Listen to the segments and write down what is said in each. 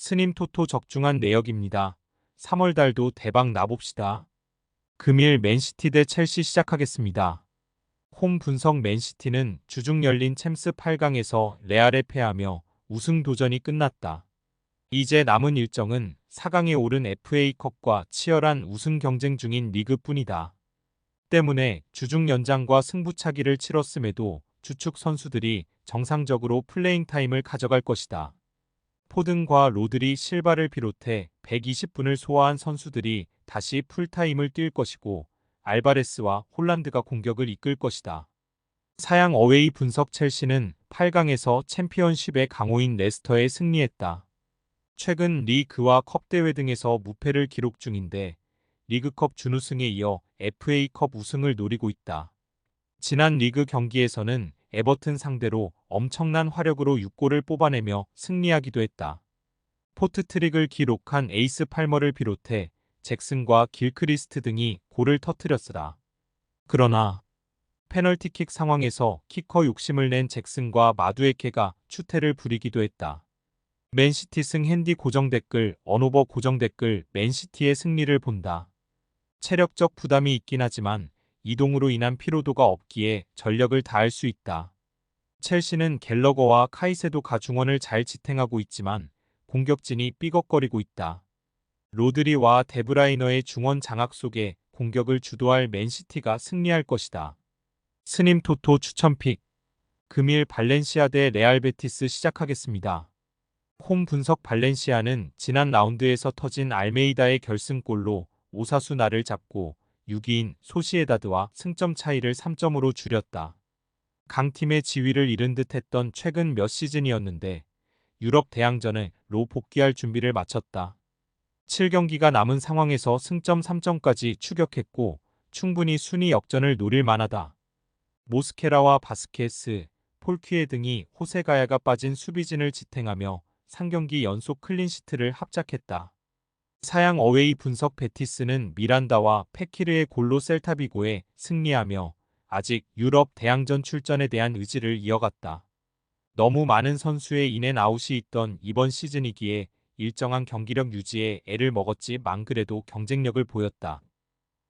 스님 토토 적중한 내역입니다. 3월 달도 대박 나봅시다. 금일 맨시티 대 첼시 시작하겠습니다. 홈 분석 맨시티는 주중 열린 챔스 8강에서 레알에 패하며 우승 도전이 끝났다. 이제 남은 일정은 4강에 오른 FA컵과 치열한 우승 경쟁 중인 리그뿐이다. 때문에 주중 연장과 승부차기를 치렀음에도 주축 선수들이 정상적으로 플레잉 타임을 가져갈 것이다. 포든과 로드리 실바를 비롯해 120분을 소화한 선수들이 다시 풀타임을 뛸 것이고 알바레스와 홀란드가 공격을 이끌 것이다. 사양 어웨이 분석 첼시는 8강에서 챔피언십의 강호인 레스터에 승리했다. 최근 리그와 컵 대회 등에서 무패를 기록 중인데 리그컵 준우승에 이어 FA컵 우승을 노리고 있다. 지난 리그 경기에서는 에버튼 상대로 엄청난 화력으로 6골을 뽑아내며 승리하기도 했다. 포트트릭을 기록한 에이스 팔머를 비롯해 잭슨과 길크리스트 등이 골을 터뜨렸으나 그러나 페널티킥 상황에서 키커 욕심을 낸 잭슨과 마두에케가 추태를 부리기도 했다. 맨시티 승 핸디 고정 댓글 언오버 고정 댓글 맨시티의 승리를 본다. 체력적 부담이 있긴 하지만 이동으로 인한 피로도가 없기에 전력을 다할 수 있다. 첼시는 갤러거와 카이세도가 중원을 잘 지탱하고 있지만 공격진이 삐걱거리고 있다. 로드리와 데브라이너의 중원 장악 속에 공격을 주도할 맨시티가 승리할 것이다. 스님 토토 추천픽 금일 발렌시아 대 레알 베티스 시작하겠습니다. 홈 분석 발렌시아는 지난 라운드에서 터진 알메이다의 결승골로 오사수나를 잡고 6위인 소시에다드와 승점 차이를 3점으로 줄였다. 강팀의 지위를 잃은 듯했던 최근 몇 시즌이었는데 유럽 대항전으로 복귀할 준비를 마쳤다. 7경기가 남은 상황에서 승점 3점까지 추격했고 충분히 순위 역전을 노릴 만하다. 모스케라와 바스케스, 폴퀴에 등이 호세가야가 빠진 수비진을 지탱하며 3경기 연속 클린시트를 합작했다. 사양 어웨이 분석 베티스는 미란다와 페키르의 골로 셀타비고에 승리하며 아직 유럽 대항전 출전에 대한 의지를 이어갔다. 너무 많은 선수의 인앤아웃이 있던 이번 시즌이기에 일정한 경기력 유지에 애를 먹었지만 그래도 경쟁력을 보였다.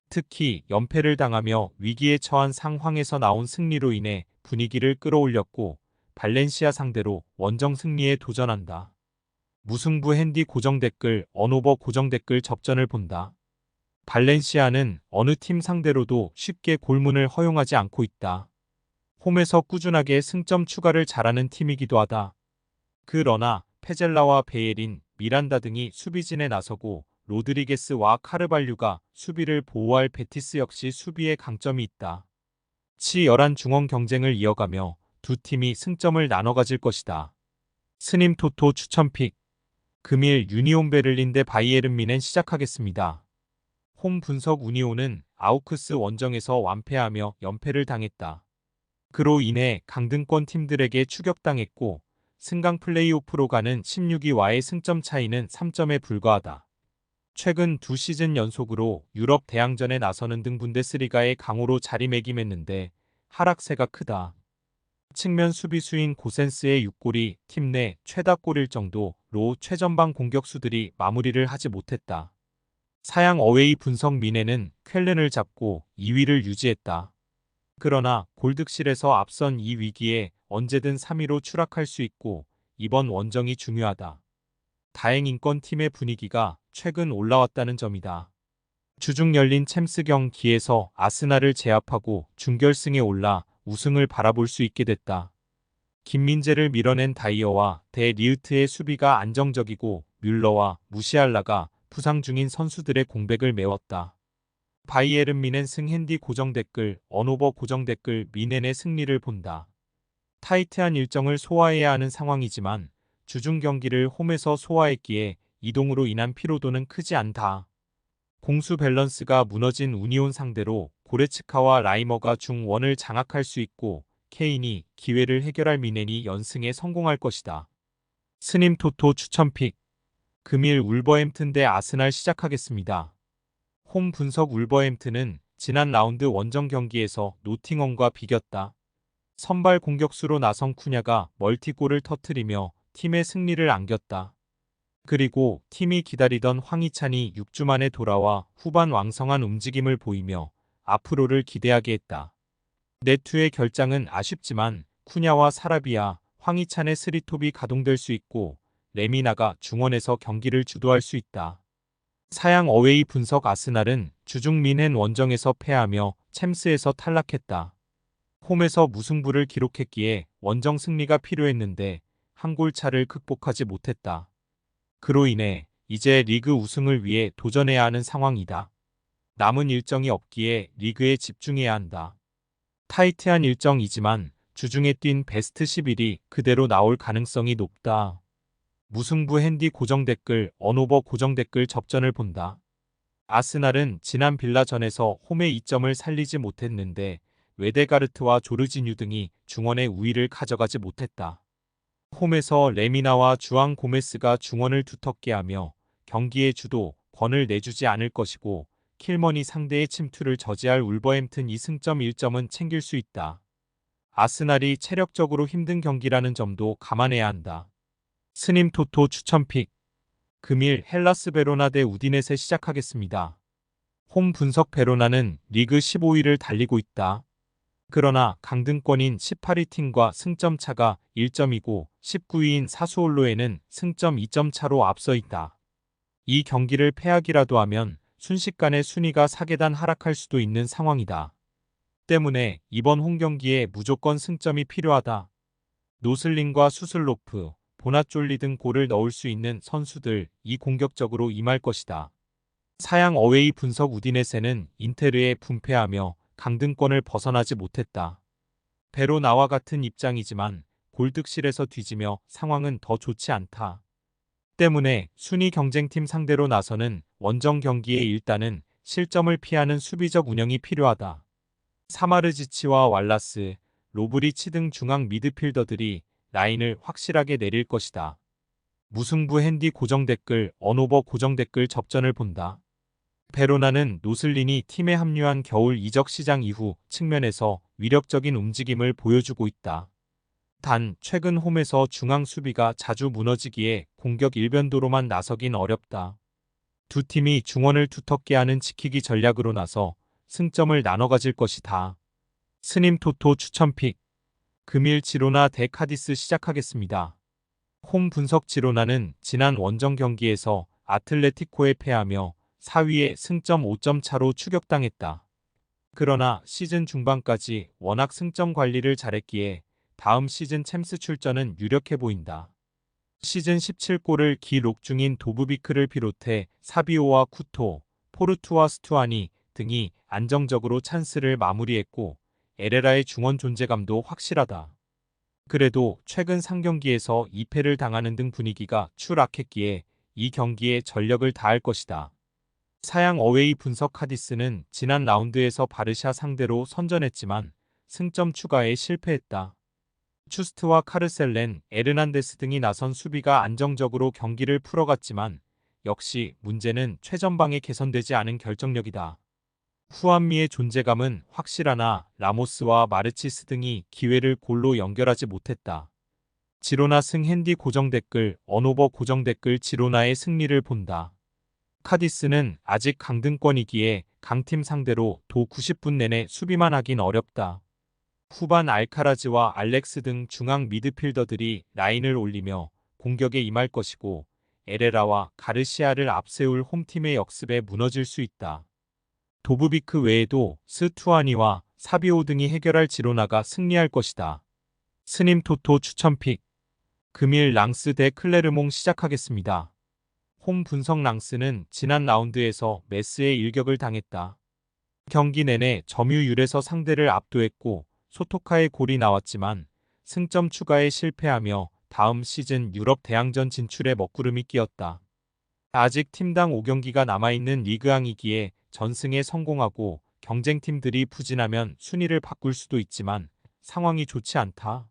특히 연패를 당하며 위기에 처한 상황에서 나온 승리로 인해 분위기를 끌어올렸고 발렌시아 상대로 원정 승리에 도전한다. 무승부 핸디 고정 댓글 언오버 고정 댓글 접전을 본다. 발렌시아는 어느 팀 상대로도 쉽게 골문을 허용하지 않고 있다. 홈에서 꾸준하게 승점 추가를 잘하는 팀이기도 하다. 그러나 페젤라와 베예린, 미란다 등이 수비진에 나서고 로드리게스와 카르발류가 수비를 보호할 베티스 역시 수비에 강점이 있다. 치열한 중원 경쟁을 이어가며 두 팀이 승점을 나눠 가질 것이다. 스님 토토 추천픽 금일 유니온 베를린 대 바이에른 뮌헨 시작하겠습니다. 홈 분석 우니온은 아우크스 원정에서 완패하며 연패를 당했다. 그로 인해 강등권 팀들에게 추격당했고 승강 플레이오프로 가는 16위와의 승점 차이는 3점에 불과하다. 최근 두 시즌 연속으로 유럽 대항전에 나서는 등 분데스리가의 강호로 자리매김했는데 하락세가 크다. 측면 수비수인 고센스의 6골이 팀 내 최다골일 정도로 최전방 공격수들이 마무리를 하지 못했다. 사양 어웨이 분석 뮌헨은 쾰른을 잡고 2위를 유지했다. 그러나 골득실에서 앞선 이 위기에 언제든 3위로 추락할 수 있고 이번 원정이 중요하다. 다행인건 팀의 분위기가 최근 올라왔다는 점이다. 주중 열린 챔스 경기에서 아스날을 제압하고 준결승에 올라 우승을 바라볼 수 있게 됐다. 김민재를 밀어낸 다이어와 대 리우트의 수비가 안정적이고 뮬러와 무시알라가 부상 중인 선수들의 공백을 메웠다. 바이에른 뮌헨 승 핸디 고정 댓글 언오버 고정 댓글 뮌헨의 승리를 본다. 타이트한 일정을 소화해야 하는 상황이지만 주중 경기를 홈에서 소화했기에 이동으로 인한 피로도는 크지 않다. 공수 밸런스가 무너진 우니온 상대로 고레츠카와 라이머가 중원을 장악할 수 있고 케인이 기회를 해결할 뮌헨이 연승에 성공할 것이다. 스님 토토 추천픽 금일 울버햄튼 대 아스날 시작하겠습니다. 홈 분석 울버햄튼은 지난 라운드 원정 경기에서 노팅엄과 비겼다. 선발 공격수로 나선 쿠냐가 멀티골을 터뜨리며 팀의 승리를 안겼다. 그리고 팀이 기다리던 황희찬이 6주 만에 돌아와 후반 왕성한 움직임을 보이며 앞으로를 기대하게 했다. 네투의 결장은 아쉽지만 쿠냐와 사라비아, 황희찬의 스리톱이 가동될 수 있고 레미나가 중원에서 경기를 주도할 수 있다. 사양 어웨이 분석 아스날은 주중 민헨 원정에서 패하며 챔스에서 탈락했다. 홈에서 무승부를 기록했기에 원정 승리가 필요했는데 한 골 차를 극복하지 못했다. 그로 인해 이제 리그 우승을 위해 도전해야 하는 상황이다. 남은 일정이 없기에 리그에 집중해야 한다. 타이트한 일정이지만 주중에 뛴 베스트 11이 그대로 나올 가능성이 높다. 무승부 핸디 고정 댓글, 언오버 고정 댓글 접전을 본다. 아스날은 지난 빌라전에서 홈의 이점을 살리지 못했는데 웨데가르트와 조르지뉴 등이 중원의 우위를 가져가지 못했다. 홈에서 레미나와 주앙 고메스가 중원을 두텁게 하며 경기의 주도, 권을 내주지 않을 것이고 킬먼이 상대의 침투를 저지할 울버햄튼 2승점 1점은 챙길 수 있다. 아스날이 체력적으로 힘든 경기라는 점도 감안해야 한다. 스님 토토 추천픽. 금일 헬라스 베로나 대 우디네세 시작하겠습니다. 홈 분석 베로나는 리그 15위를 달리고 있다. 그러나 강등권인 18위 팀과 승점 차가 1점이고 19위인 사수올로에는 승점 2점 차로 앞서 있다. 이 경기를 패하기라도 하면 순식간에 순위가 4계단 하락할 수도 있는 상황이다. 때문에 이번 홈 경기에 무조건 승점이 필요하다. 노슬링과 수슬로프, 보나쫄리 등 골을 넣을 수 있는 선수들 이 공격적으로 임할 것이다. 사양 어웨이 분석 우디네세는 인테르에 분패하며 강등권을 벗어나지 못했다. 베로나와 같은 입장이지만 골득실에서 뒤지며 상황은 더 좋지 않다. 때문에 순위 경쟁팀 상대로 나서는 원정 경기에 일단은 실점을 피하는 수비적 운영이 필요하다. 사마르지치와 왈라스, 로브리치 등 중앙 미드필더들이 라인을 확실하게 내릴 것이다. 무승부 핸디 고정 댓글, 언오버 고정 댓글 접전을 본다. 베로나는 노슬린이 팀에 합류한 겨울 이적 시장 이후 측면에서 위력적인 움직임을 보여주고 있다. 단 최근 홈에서 중앙 수비가 자주 무너지기에 공격 일변도로만 나서긴 어렵다. 두 팀이 중원을 두텁게 하는 지키기 전략으로 나서 승점을 나눠 가질 것이다. 스님 토토 추천픽. 금일 지로나 대 카디스 시작하겠습니다. 홈 분석 지로나는 지난 원정 경기에서 아틀레티코에 패하며 4위에 승점 5점 차로 추격당했다. 그러나 시즌 중반까지 워낙 승점 관리를 잘했기에 다음 시즌 챔스 출전은 유력해 보인다. 시즌 17골을 기록 중인 도브비크를 비롯해 사비오와 쿠토, 포르투와 스투아니 등이 안정적으로 찬스를 마무리했고 에레라의 중원 존재감도 확실하다. 그래도 최근 3경기에서 2패를 당하는 등 분위기가 추락했기에 이 경기에 전력을 다할 것이다. 사양 어웨이 분석 카디스는 지난 라운드에서 바르샤 상대로 선전했지만 승점 추가에 실패했다. 추스트와 카르셀렌, 에르난데스 등이 나선 수비가 안정적으로 경기를 풀어갔지만 역시 문제는 최전방에 개선되지 않은 결정력이다. 후안미의 존재감은 확실하나 라모스와 마르치스 등이 기회를 골로 연결하지 못했다. 지로나 승 핸디 고정 댓글, 언오버 고정 댓글 지로나의 승리를 본다. 카디스는 아직 강등권이기에 강팀 상대로 도 90분 내내 수비만 하긴 어렵다. 후반 알카라즈와 알렉스 등 중앙 미드필더들이 라인을 올리며 공격에 임할 것이고 에레라와 가르시아를 앞세울 홈팀의 역습에 무너질 수 있다. 도브비크 외에도 스투아니와 사비오 등이 해결할 지로나가 승리할 것이다. 스님 토토 추천픽. 금일 랑스 대 클레르몽 시작하겠습니다. 홈 분석 랑스는 지난 라운드에서 메스의 일격을 당했다. 경기 내내 점유율에서 상대를 압도했고 소토카의 골이 나왔지만 승점 추가에 실패하며 다음 시즌 유럽 대항전 진출에 먹구름이 끼었다. 아직 팀당 5경기가 남아있는 리그왕이기에 전승에 성공하고 경쟁팀들이 부진하면 순위를 바꿀 수도 있지만 상황이 좋지 않다.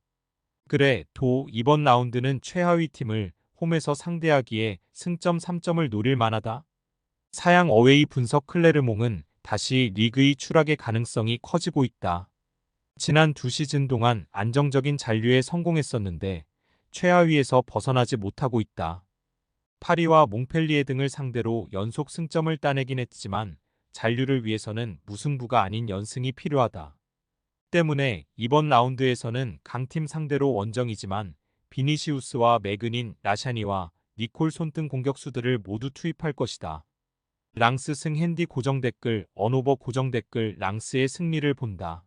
그래 도 이번 라운드는 최하위 팀을 홈에서 상대하기에 승점 3점을 노릴 만하다. 사양 어웨이 분석 클레르몽은 다시 리그의 추락의 가능성이 커지고 있다. 지난 두 시즌 동안 안정적인 잔류에 성공했었는데 최하위에서 벗어나지 못하고 있다. 파리와 몽펠리에 등을 상대로 연속 승점을 따내긴 했지만 잔류를 위해서는 무승부가 아닌 연승이 필요하다. 때문에 이번 라운드에서는 강팀 상대로 원정이지만 비니시우스와 매그닌, 라샤니와 니콜손 등 공격수들을 모두 투입할 것이다. 랑스 승 핸디 고정 댓글, 언오버 고정 댓글 랑스의 승리를 본다.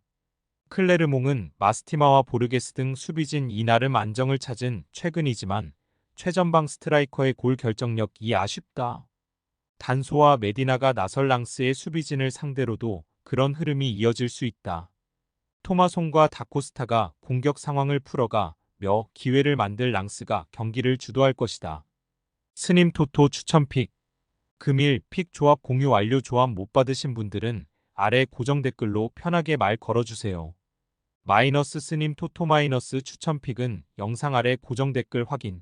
클레르몽은 마스티마와 보르게스 등 수비진 이 나름 안정을 찾은 최근이지만 최전방 스트라이커의 골 결정력이 아쉽다. 단소와 메디나가 나설 랑스의 수비진을 상대로도 그런 흐름이 이어질 수 있다. 토마송과 다코스타가 공격 상황을 풀어가 며 기회를 만들 랑스가 경기를 주도할 것이다. 스님 토토 추천픽. 금일 픽 조합 공유 완료. 조합 못 받으신 분들은 아래 고정 댓글로 편하게 말 걸어주세요. 마이너스 스님 토토 마이너스 추천픽은 영상 아래 고정 댓글 확인.